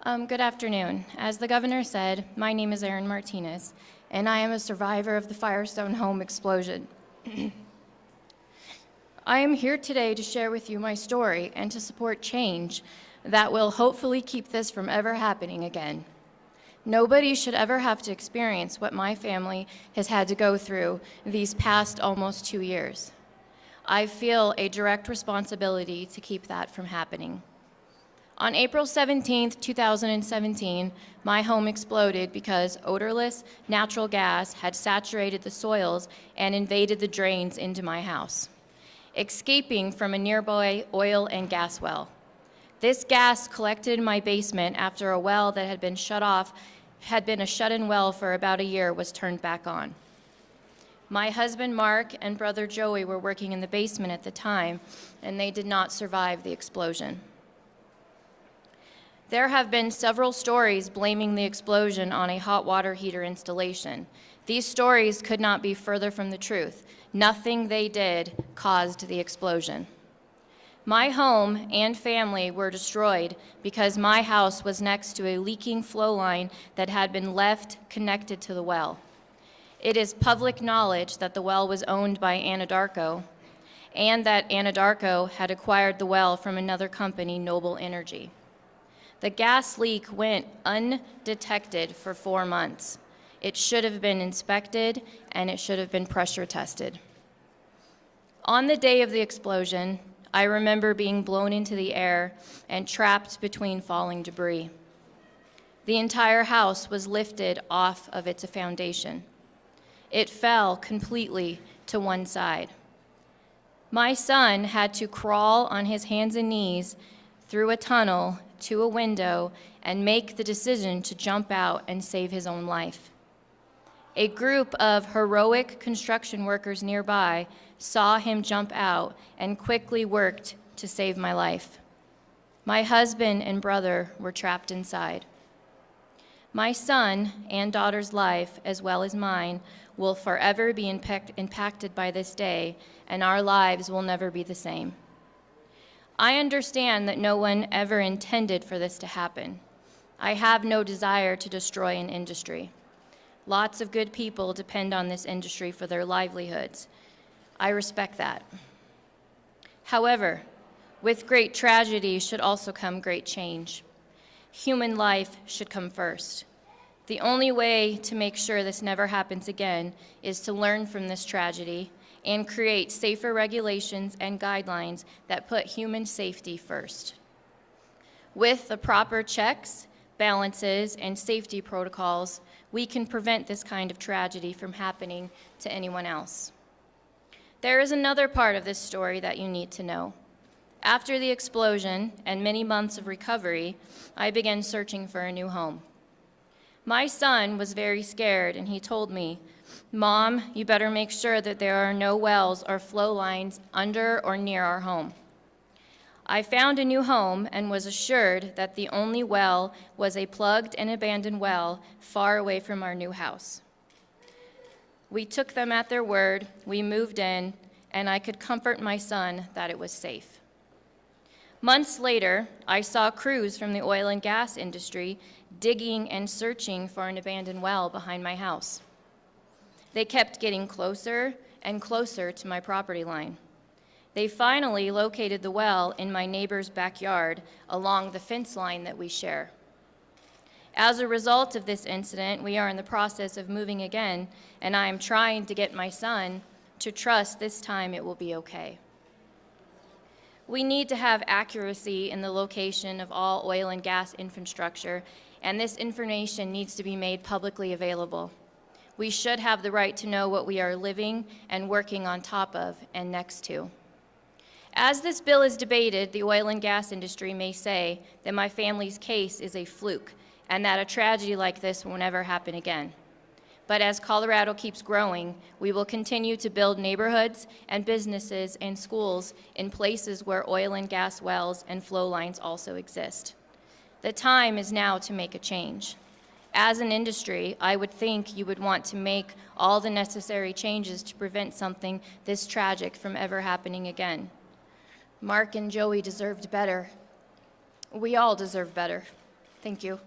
Good afternoon. As the governor said, my name is Erin Martinez, and I am a survivor of the Firestone home explosion. I am here today to share with you my story and to support change that will hopefully keep this from ever happening again. Nobody should ever have to experience what my family has had to go through these past almost 2 years. I feel a direct responsibility to keep that from happening. On April 17, 2017, my home exploded because odorless natural gas had saturated the soils and invaded the drains into my house, escaping from a nearby oil and gas well. This gas collected in my basement after a well that had been a shut-in well for about a year was turned back on. My husband Mark and brother Joey were working in the basement at the time, and they did not survive the explosion. There have been several stories blaming the explosion on a hot water heater installation. These stories could not be further from the truth. Nothing they did caused the explosion. My home and family were destroyed because my house was next to a leaking flow line that had been left connected to the well. It is public knowledge that the well was owned by Anadarko and that Anadarko had acquired the well from another company, Noble Energy. The gas leak went undetected for 4 months. It should have been inspected and it should have been pressure tested. On the day of the explosion, I remember being blown into the air and trapped between falling debris. The entire house was lifted off of its foundation. It fell completely to one side. My son had to crawl on his hands and knees through a tunnel to a window and make the decision to jump out and save his own life. A group of heroic construction workers nearby saw him jump out and quickly worked to save my life. My husband and brother were trapped inside. My son and daughter's life, as well as mine, will forever be impacted by this day, and our lives will never be the same. I understand that no one ever intended for this to happen. I have no desire to destroy an industry. Lots of good people depend on this industry for their livelihoods. I respect that. However, with great tragedy should also come great change. Human life should come first. The only way to make sure this never happens again is to learn from this tragedy and create safer regulations and guidelines that put human safety first. With the proper checks, balances, and safety protocols, we can prevent this kind of tragedy from happening to anyone else. There is another part of this story that you need to know. After the explosion and many months of recovery, I began searching for a new home. My son was very scared, and he told me, "Mom, you better make sure that there are no wells or flow lines under or near our home." I found a new home and was assured that the only well was a plugged and abandoned well far away from our new house. We took them at their word, we moved in, and I could comfort my son that it was safe. Months later, I saw crews from the oil and gas industry digging and searching for an abandoned well behind my house. They kept getting closer and closer to my property line. They finally located the well in my neighbor's backyard along the fence line that we share. As a result of this incident, we are in the process of moving again, and I am trying to get my son to trust this time it will be okay. We need to have accuracy in the location of all oil and gas infrastructure, and this information needs to be made publicly available. We should have the right to know what we are living and working on top of and next to. As this bill is debated, the oil and gas industry may say that my family's case is a fluke and that a tragedy like this will never happen again. But as Colorado keeps growing, we will continue to build neighborhoods and businesses and schools in places where oil and gas wells and flow lines also exist. The time is now to make a change. As an industry, I would think you would want to make all the necessary changes to prevent something this tragic from ever happening again. Mark and Joey deserved better. We all deserve better. Thank you.